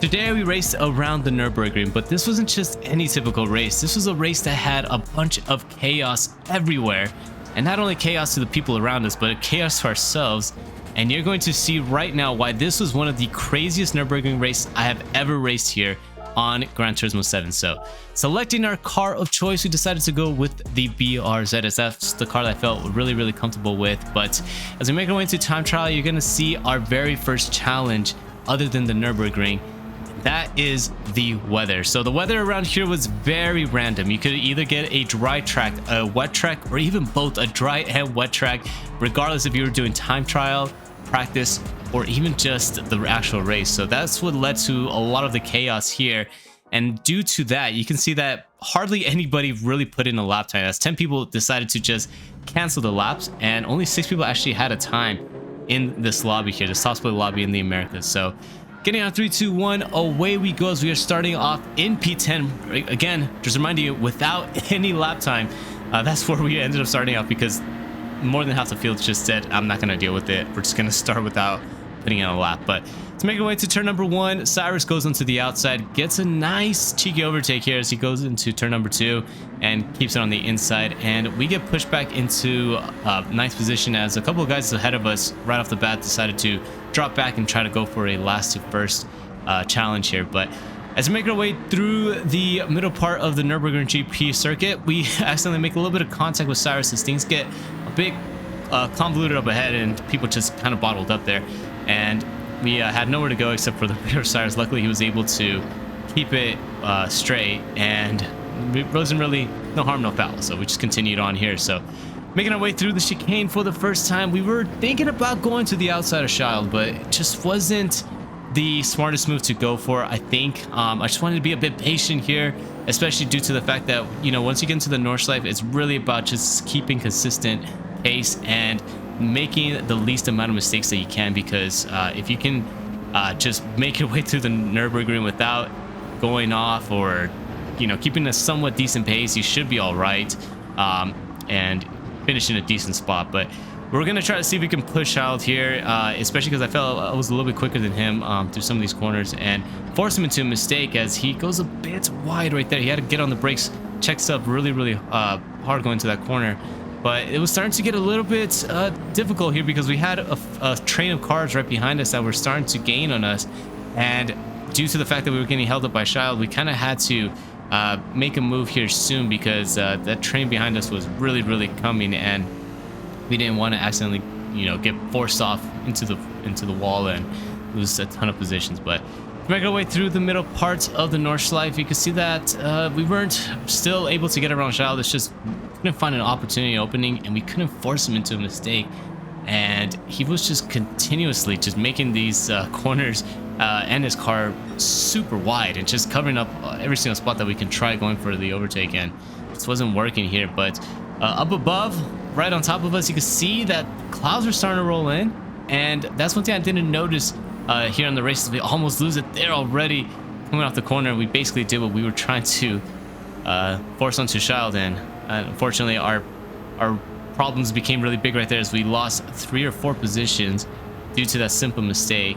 Today we raced around the Nürburgring, but this wasn't just any typical race. This was a race that had a bunch of chaos everywhere. And not only chaos to the people around us, but chaos to ourselves. And you're going to see right now why this was one of the craziest Nürburgring races I have ever raced here on Gran Turismo 7. So, selecting our car of choice, we decided to go with the BRZ, as that's the car that I felt really comfortable with. But as we make our way into time trial, you're going to see our very first challenge other than the Nürburgring. That is the weather. So the weather around here was very random. You could either get a dry track, a wet track, or even both a dry and wet track, regardless if you were doing time trial, practice, or even just the actual race. So that's what led to a lot of the chaos here. And due to that, you can see that hardly anybody really put in a lap time, as 10 people decided to just cancel the laps, and only 6 people actually had a time in this lobby here, the top split lobby in the Americas. So getting on 3, 2, 1, away we go as we are starting off in P10. Again, just reminding you, without any lap time. That's where we ended up starting off, because more than half the field just said, I'm not going to deal with it. We're just going to start without putting in a lap. But to make our way to turn number 1, Cyrus goes onto the outside, gets a nice cheeky overtake here as he goes into turn number 2 and keeps it on the inside. And we get pushed back into ninth position as a couple of guys ahead of us right off the bat decided to drop back and try to go for a last to first challenge here. But as we make our way through the middle part of the Nürburgring GP circuit, we accidentally make a little bit of contact with Cyrus as things get a bit convoluted up ahead and people just kind of bottled up there. And we had nowhere to go except for the rear of Cyrus. Luckily, he was able to keep it straight, and it wasn't really no harm, no foul. So we just continued on here. So making our way through the chicane for the first time, we were thinking about going to the outside of Child, but it just wasn't the smartest move to go for, I think. I just wanted to be a bit patient here, especially due to the fact that, you know, once you get into the Nordschleife, it's really about just keeping consistent pace and making the least amount of mistakes that you can, because if you can just make your way through the Nürburgring without going off, or, you know, keeping a somewhat decent pace, you should be all right and finish in a decent spot. But we're gonna try to see if we can push out here, especially because I felt I was a little bit quicker than him through some of these corners, and force him into a mistake as he goes a bit wide right there. He had to get on the brakes, checks up really hard going to that corner. But it was starting to get a little bit difficult here, because we had a train of cars right behind us that were starting to gain on us. And due to the fact that we were getting held up by Child, we kind of had to make a move here soon, because that train behind us was really coming, and we didn't want to accidentally, you know, get forced off into the wall and lose a ton of positions. But to make our way through the middle parts of the Nordschleife, you can see that we weren't still able to get around Child. It's just couldn't find an opportunity opening, and we couldn't force him into a mistake. And he was just continuously just making these corners and his car super wide and just covering up every single spot that we can try going for the overtake, and this wasn't working here. But up above, right on top of us, you can see that clouds are starting to roll in, and that's one thing I didn't notice here on the races. We almost lose it there already coming off the corner. We basically did what we were trying to force onto Child, and unfortunately our problems became really big right there as we lost 3 or 4 positions due to that simple mistake.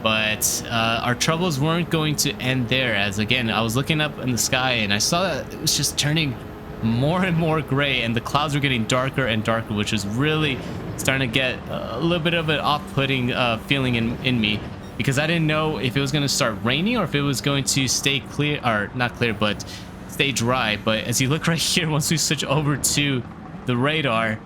But our troubles weren't going to end there, as again I was looking up in the sky and I saw that it was just turning more and more gray, and the clouds were getting darker and darker, which was really starting to get a little bit of an off-putting feeling in me, because I didn't know if it was going to start raining or if it was going to stay clear, or not clear, but stay dry. But as you look right here, once we switch over to the radar,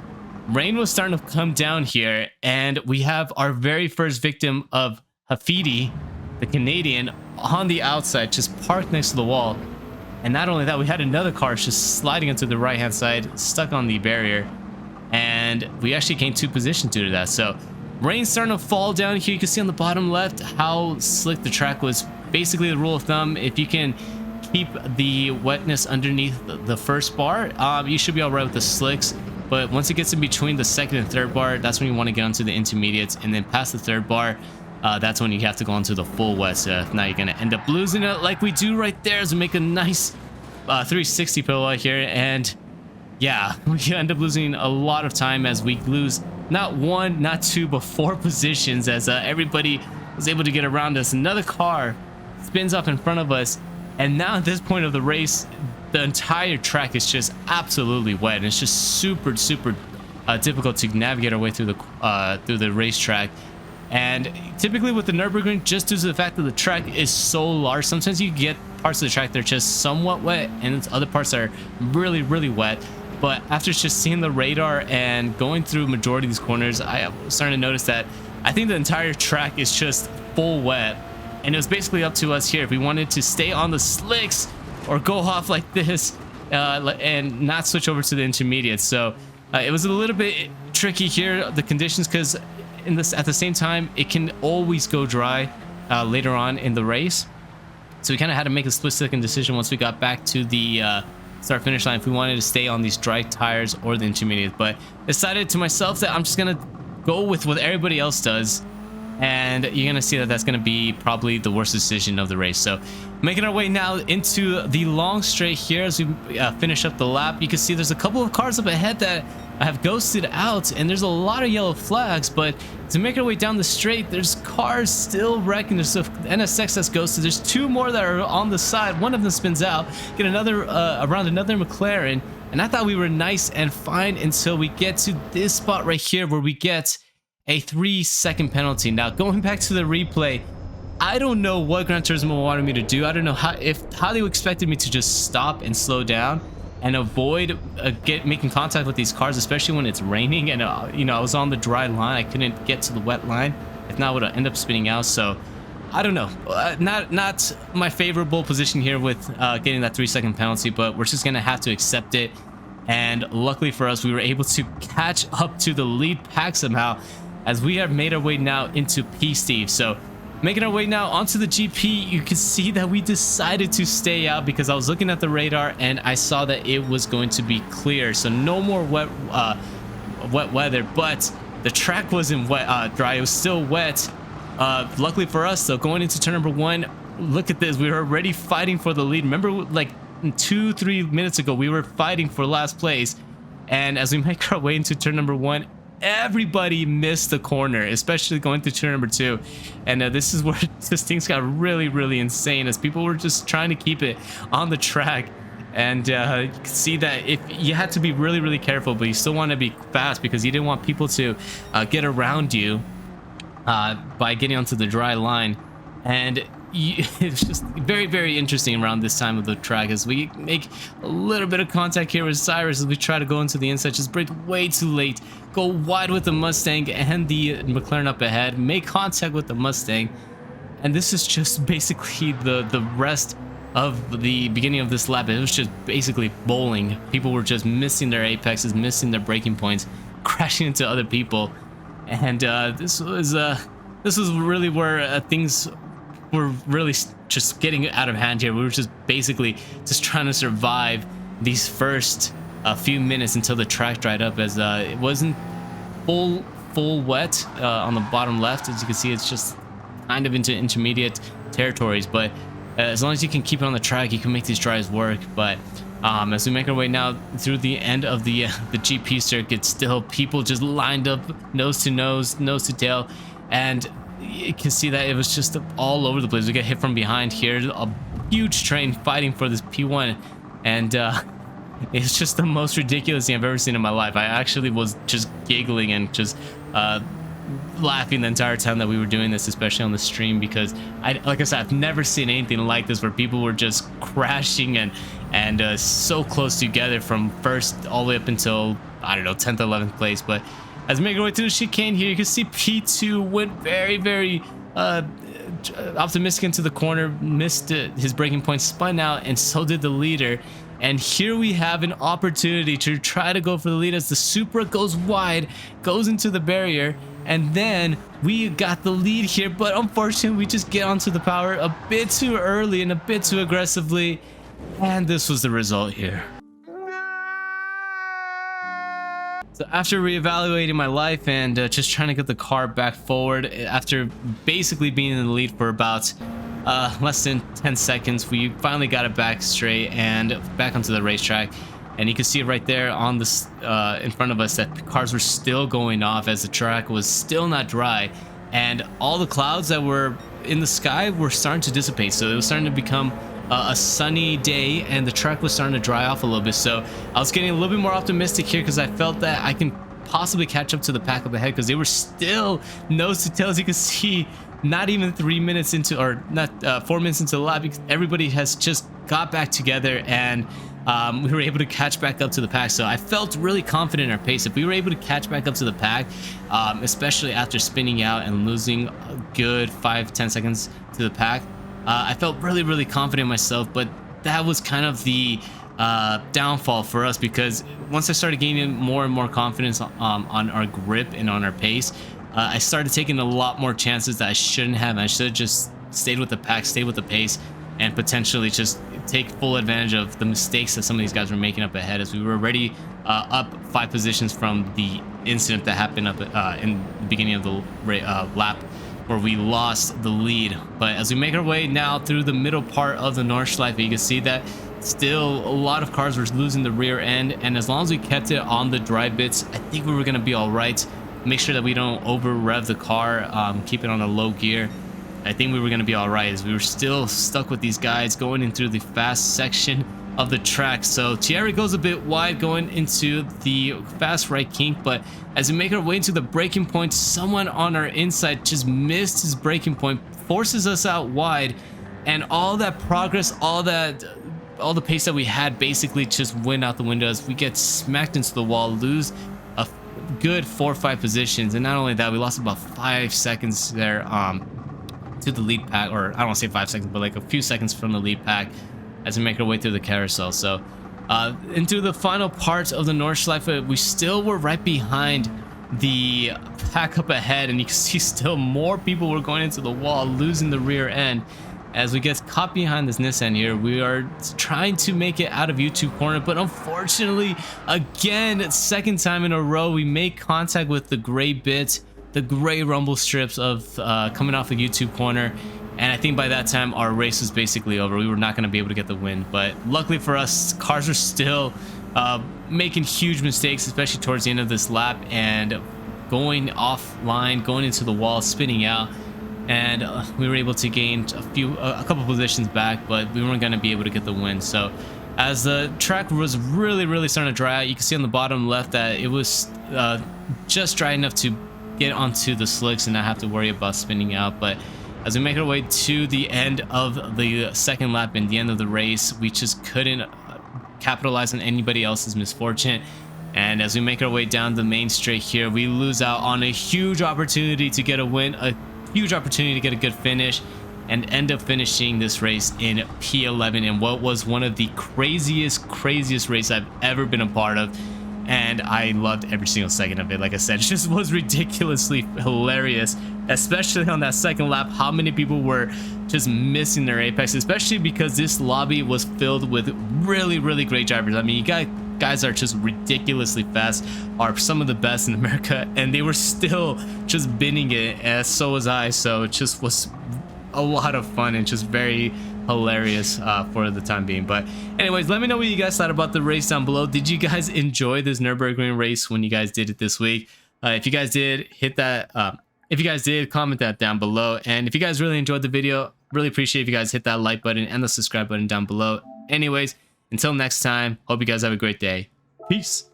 rain was starting to come down here, and we have our very first victim of Hafidi, the Canadian, on the outside, just parked next to the wall. And not only that, we had another car just sliding into the right hand side, stuck on the barrier, and we actually gained 2 positions due to that. So rain's starting to fall down here. You can see on the bottom left how slick the track was. Basically the rule of thumb, if you can keep the wetness underneath the first bar, you should be all right with the slicks. But once it gets in between the second and third bar, that's when you want to get onto the intermediates, and then past the third bar, that's when you have to go onto the full wet. So if not, you're gonna end up losing it like we do right there, as we make a nice 360 pillow here. And yeah, we end up losing a lot of time as we lose not 1, not 2, but 4 positions, as everybody was able to get around us. Another car spins up in front of us, and now at this point of the race, the entire track is just absolutely wet, and it's just super difficult to navigate our way through the racetrack. And typically with the Nürburgring, just due to the fact that the track is so large, sometimes you get parts of the track that are just somewhat wet, and other parts that are really wet. But after just seeing the radar and going through majority of these corners, I was starting to notice that I think the entire track is just full wet, and it was basically up to us here if we wanted to stay on the slicks or go off like this and not switch over to the intermediate. So it was a little bit tricky here, the conditions, because at the same time it can always go dry later on in the race. So we kind of had to make a split-second decision once we got back to the start finish line if we wanted to stay on these dry tires or the intermediate. But decided to myself that I'm just gonna go with what everybody else does, and you're gonna see that that's gonna be probably the worst decision of the race. So making our way now into the long straight here as we finish up the lap. You can see there's a couple of cars up ahead that have ghosted out, and there's a lot of yellow flags. But to make our way down the straight, there's cars still wrecking. There's the NSX that's ghosted. There's two more that are on the side. One of them spins out, get another around another McLaren, and I thought we were nice and fine until we get to this spot right here where we get a 3-second penalty. Now going back to the replay, I don't know what Gran Turismo wanted me to do. I don't know how they expected me to just stop and slow down and avoid making contact with these cars, especially when it's raining. And you know, I was on the dry line, I couldn't get to the wet line. If not, I would end up spinning out. So I don't know, not my favorable position here with getting that 3-second penalty, but we're just gonna have to accept it. And luckily for us, we were able to catch up to the lead pack somehow, as we have made our way now into P, Steve. So making our way now onto the GP, you can see that we decided to stay out because I was looking at the radar and I saw that it was going to be clear. So no more wet weather, but the track wasn't dry. It was still wet. Luckily for us though, going into turn number 1, look at this. We were already fighting for the lead. Remember, like 2-3 minutes ago, we were fighting for last place. And as we make our way into turn number 1, everybody missed the corner, especially going through turn number 2. And this is where this things got really insane, as people were just trying to keep it on the track. And you can see that if you had to be really careful, but you still want to be fast because you didn't want people to get around you by getting onto the dry line. And it's just very interesting around this time of the track as we make a little bit of contact here with Cyrus as we try to go into the inside, just brake way too late, go wide with the Mustang and the McLaren up ahead, make contact with the Mustang. And this is just basically the rest of the beginning of this lap. It was just basically bowling. People were just missing their apexes, missing their braking points, crashing into other people. And this was really where things were really just getting out of hand here. We were just basically just trying to survive these first few minutes until the track dried up, as it wasn't full wet on the bottom left. As you can see, it's just kind of into intermediate territories, but as long as you can keep it on the track, you can make these drives work. But as we make our way now through the end of the GP circuit, still people just lined up nose to nose, nose to tail, and you can see that it was just all over the place. We get hit from behind here, a huge train fighting for this P1, and it's just the most ridiculous thing I've ever seen in my life. I actually was just giggling and just laughing the entire time that we were doing this, especially on the stream, because like I said, I've never seen anything like this where people were just crashing and so close together from first all the way up until, I don't know, 10th, 11th place. But as we make our way through the chicane here, you can see P2 went very optimistic into the corner, missed his braking point, spun out, and so did the leader. And here we have an opportunity to try to go for the lead as the Supra goes wide, goes into the barrier, and then we got the lead here. But unfortunately, we just get onto the power a bit too early and a bit too aggressively, and this was the result here. So after reevaluating my life and just trying to get the car back forward, after basically being in the lead for about less than 10 seconds, we finally got it back straight and back onto the racetrack. And you can see right there on this in front of us that cars were still going off as the track was still not dry, and all the clouds that were in the sky were starting to dissipate, so it was starting to become a sunny day, and the track was starting to dry off a little bit. So I was getting a little bit more optimistic here because I felt that I can possibly catch up to the pack up ahead, because they were still nose to tail. As you can see, not even 3 minutes into, or not 4 minutes into the lap, because everybody has just got back together, and we were able to catch back up to the pack. So I felt really confident in our pace. If we were able to catch back up to the pack, especially after spinning out and losing a good 5-10 seconds to the pack, I felt really confident in myself. But that was kind of the downfall for us, because once I started gaining more and more confidence on our grip and on our pace, I started taking a lot more chances that I shouldn't have. I should have just stayed with the pack, stayed with the pace, and potentially just take full advantage of the mistakes that some of these guys were making up ahead, as we were already up 5 positions from the incident that happened up in the beginning of the lap, where we lost the lead. But as we make our way now through the middle part of the Nordschleife, you can see that still a lot of cars were losing the rear end, and as long as we kept it on the dry bits, I think we were going to be all right. Make sure that we don't over rev the car, keep it on a low gear. I think we were going to be all right, as we were still stuck with these guys going in through the fast section of the track. So Thierry goes a bit wide going into the fast right kink, but as we make our way into the braking point, someone on our inside just missed his braking point, forces us out wide, and all that progress, all the pace that we had basically just went out the window as we get smacked into the wall, lose a good 4 or 5 positions. And not only that, we lost about 5 seconds there to the lead pack, or I don't want to say 5 seconds, but like a few seconds from the lead pack, as we make our way through the carousel. So into the final part of the Nordschleife, we still were right behind the pack up ahead, and you can see still more people were going into the wall, losing the rear end. As we get caught behind this Nissan here, we are trying to make it out of YouTube corner, but unfortunately, again, second time in a row, we make contact with the gray bit, the gray rumble strips of coming off the YouTube corner. And I think by that time, our race was basically over. We were not going to be able to get the win. But luckily for us, cars are still making huge mistakes, especially towards the end of this lap, and going offline, going into the wall, spinning out. And we were able to gain a couple positions back, but we weren't going to be able to get the win. So as the track was really starting to dry out, you can see on the bottom left that it was just dry enough to get onto the slicks and not have to worry about spinning out. But as we make our way to the end of the second lap and the end of the race, we just couldn't capitalize on anybody else's misfortune. And as we make our way down the main straight here, we lose out on a huge opportunity to get a win, a huge opportunity to get a good finish, and end up finishing this race in P11 in what was one of the craziest races I've ever been a part of. And I loved every single second of it. Like I said, it just was ridiculously hilarious, especially on that second lap, how many people were just missing their apex, especially because this lobby was filled with really great drivers. I mean, you guys are just ridiculously fast, are some of the best in America, and they were still just binning it, and so was I. So it just was a lot of fun and just very hilarious for the time being. But anyways, let me know what you guys thought about the race down below. Did you guys enjoy this Nürburgring race when you guys did it this week? If you guys did, hit that if you guys did, comment that down below. And if you guys really enjoyed the video, really appreciate if you guys hit that like button and the subscribe button down below. Anyways, until next time, hope you guys have a great day. Peace.